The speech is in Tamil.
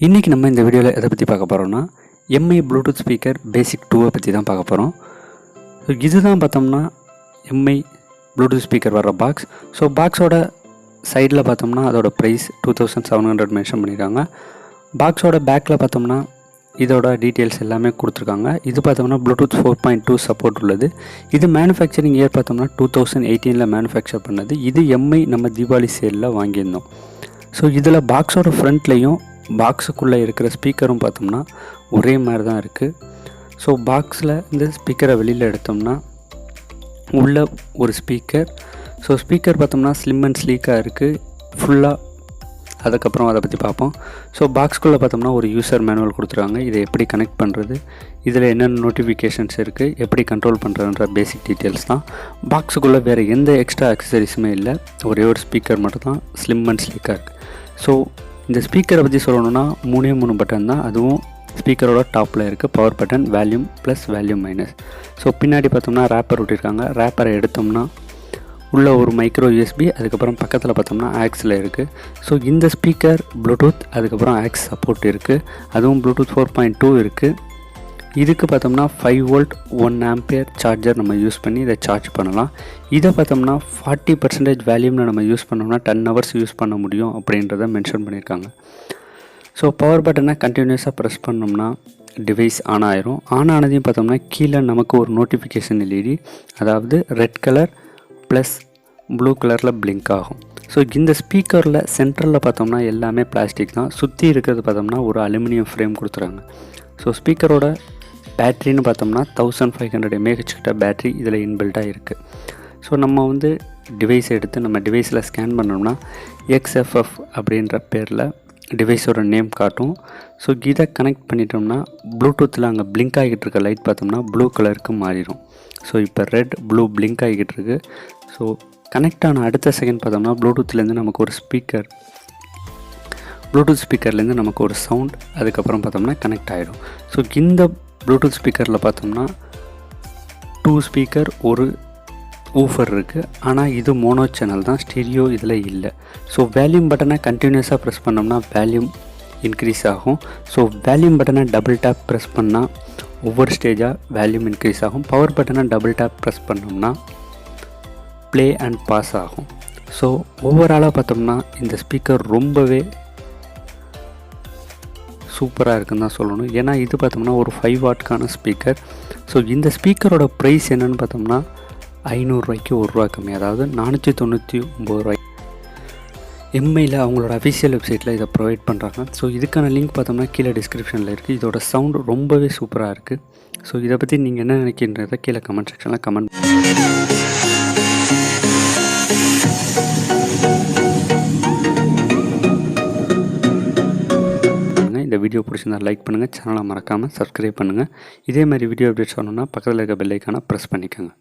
இன்றைக்கி நம்ம இந்த வீடியோவில் எதை பற்றி பார்க்க போகிறோம்னா எம்ஐ ப்ளூடூத் ஸ்பீக்கர் பேசிக் 2 பற்றி தான் பார்க்க போகிறோம். ஸோ இதுதான் பார்த்தோம்னா எம்ஐ ப்ளூடூத் ஸ்பீக்கர் வர்ற பாக்ஸ். ஸோ பாக்ஸோட சைடில் பார்த்தோம்னா அதோட ப்ரைஸ் 2700 மென்ஷன் பண்ணியிருக்காங்க. பாக்ஸோட பேக்கில் பார்த்தோம்னா இதோட டீட்டெயில்ஸ் எல்லாமே கொடுத்துருக்காங்க. இது பார்த்தோம்னா ப்ளூடூத் 4.2 சப்போர்ட் உள்ளது. இது மேனுஃபேக்சரிங் இயர் பார்த்தோம்னா 2018 மேனுஃபேக்சர் பண்ணது. இது எம்ஐ நம்ம தீபாவளி சேலில் வாங்கியிருந்தோம். ஸோ இதில் பாக்ஸோட ஃப்ரண்ட்லேயும் பாக்ஸுக்குள்ளே இருக்கிற ஸ்பீக்கரும் பார்த்தோம்னா ஒரே மாதிரி தான் இருக்குது. ஸோ பாக்ஸில் இந்த ஸ்பீக்கரை வெளியில் எடுத்தோம்னா உள்ள ஒரு ஸ்பீக்கர். ஸோ ஸ்பீக்கர் பார்த்தோம்னா ஸ்லிம் அண்ட் ஸ்லீக்காக இருக்குது ஃபுல்லாக. அதுக்கப்புறம் அதை பற்றி பார்ப்போம். ஸோ பாக்ஸ்குள்ளே பார்த்தோம்னா ஒரு யூசர் மேனுவல் கொடுத்துருக்காங்க. இதை எப்படி கனெக்ட் பண்ணுறது, இதில் என்னென்ன நோட்டிஃபிகேஷன்ஸ் இருக்குது, எப்படி கண்ட்ரோல் பண்ணுறதுன்ற பேசிக் டீட்டெயில்ஸ் தான். பாக்ஸுக்குள்ளே வேறு எந்த எக்ஸ்ட்ரா அக்சசரிஸுமே இல்லை. ஒரே ஒரு ஸ்பீக்கர் மட்டும் தான் ஸ்லிம் அண்ட் ஸ்லீக்காக இருக்குது. ஸோ இந்த ஸ்பீக்கரை பற்றி சொல்லணுன்னா 3 பட்டன் தான். அதுவும் ஸ்பீக்கரோட டாப்பில் இருக்குது power button, volume plus volume minus. So பின்னாடி பார்த்தோம்னா ரேப்பர் விட்டுருக்காங்க. ரேப்பரை எடுத்தோம்னா உள்ள ஒரு மைக்ரோ யூஎஸ்பி, அதுக்கப்புறம் பக்கத்தில் பார்த்தோம்னா ஆக்ஸில் இருக்குது. ஸோ இந்த ஸ்பீக்கர் ப்ளூடூத், அதுக்கப்புறம் ஆக்ஸ் சப்போர்ட் இருக்குது. அதுவும் ப்ளூடூத் 4.2 இருக்குது. இதுக்கு பார்த்தோம்னா 5 வோல்ட் 1 ஆம்பியர் சார்ஜர் நம்ம யூஸ் பண்ணி இதை சார்ஜ் பண்ணலாம். இதை பார்த்தோம்னா 40% வேல்யூமில் நம்ம யூஸ் பண்ணோம்னா 10 ஹவர்ஸ் யூஸ் பண்ண முடியும் அப்படின்றத மென்ஷன் பண்ணியிருக்காங்க. ஸோ பவர் பட்டனை கண்டினியூஸாக ப்ரெஸ் பண்ணோம்னா டிவைஸ் ஆன் ஆயிரும். ஆன் ஆனதையும் பார்த்தோம்னா கீழே நமக்கு ஒரு நோட்டிஃபிகேஷன் எல்இடி, அதாவது ரெட் கலர் ப்ளஸ் ப்ளூ கலரில் பிளிங்க் ஆகும். ஸோ இந்த ஸ்பீக்கரில் சென்ட்ரலில் பார்த்தோம்னா எல்லாமே பிளாஸ்டிக் தான். சுற்றி இருக்கிறது பார்த்தோம்னா ஒரு அலுமினியம் ஃப்ரேம் கொடுத்துறாங்க. ஸோ ஸ்பீக்கரோட பேட்ரின்னு பார்த்தோம்னா 1500 mAh கிட்ட பேட்ரி இதில் இன்பில்ட்டாக இருக்குது. ஸோ நம்ம டிவைஸ் எடுத்து நம்ம டிவைஸில் ஸ்கேன் பண்ணோம்னா XFF அப்படின்ற பேரில் டிவைஸோட நேம் காட்டும். ஸோ இதை கனெக்ட் பண்ணிட்டோம்னா ப்ளூடூத்தில் அங்கே பிளிங்க் ஆகிட்டு இருக்க லைட் பார்த்தோம்னா ப்ளூ கலருக்கு மாறிடும். ஸோ இப்போ ரெட் ப்ளூ பிளிங்க் ஆகிட்டு இருக்கு. ஸோ கனெக்ட் ஆன அடுத்த செகண்ட் பார்த்தோம்னா ப்ளூடூத்லேருந்து நமக்கு ஒரு ஸ்பீக்கர், ப்ளூடூத் ஸ்பீக்கர்லேருந்து நமக்கு ஒரு சவுண்ட், அதுக்கப்புறம் பார்த்தோம்னா கனெக்ட் ஆகிடும். ஸோ இந்த ப்ளூடூத் ஸ்பீக்கரில் பார்த்தோம்னா 2 ஸ்பீக்கர், ஒரு ஊஃபர் இருக்குது. ஆனால் இது மோனோ சேனல் தான், ஸ்டீரியோ இதில் இல்லை. ஸோ வேல்யூம் பட்டனை கண்டினியூஸாக ப்ரெஸ் பண்ணோம்னா வேல்யூம் இன்க்ரீஸ் ஆகும். ஸோ வேல்யூம் பட்டனை டபுள் டேப் ப்ரெஸ் பண்ணால் ஒவ்வொரு ஸ்டேஜாக வேல்யூம் இன்க்ரீஸ் ஆகும். பவர் பட்டனை டபுள் டேப் ப்ரெஸ் பண்ணோம்னா ப்ளே அண்ட் பாஸ் ஆகும். ஸோ ஓவராலாக பார்த்தோம்னா இந்த ஸ்பீக்கர் ரொம்பவே சூப்பராக இருக்குன்னு தான் சொல்லணும். ஏன்னா இது பார்த்தோம்னா ஒரு 5 வாட்க்கான ஸ்பீக்கர். ஸோ இந்த ஸ்பீக்கரோட ப்ரைஸ் என்னென்னு பார்த்தோம்னா 500 ரூபாய்க்கு ₹1 கம்மி, அதாவது 499 ரூபாய். எம்ஐயில் அவங்களோட அஃபிஷியல் வெப்சைட்டில் இதை ப்ரொவைட் பண்ணுறாங்க. ஸோ இதுக்கான லிங்க் பார்த்தோம்னா கீழே டிஸ்கிரிப்ஷனில் இருக்குது. இதோட சவுண்டு ரொம்பவே சூப்பராக இருக்குது. ஸோ இதை பற்றி நீங்கள் என்ன நினைக்கின்றதை கீழே கமெண்ட் செக்ஷனில் கமெண்ட். இந்த வீடியோ பிடிச்சிருந்தா லைக் பண்ணுங்கள், சேனலை மறக்காமல் சப்ஸ்கிரைப் பண்ணுங்கள். இதே மாதிரி வீடியோ அப்டேட்ஸ் வரணும்னா பக்கத்தில் இருக்க பெல் ஐக்கானை ப்ரெஸ் பண்ணிக்கோங்க.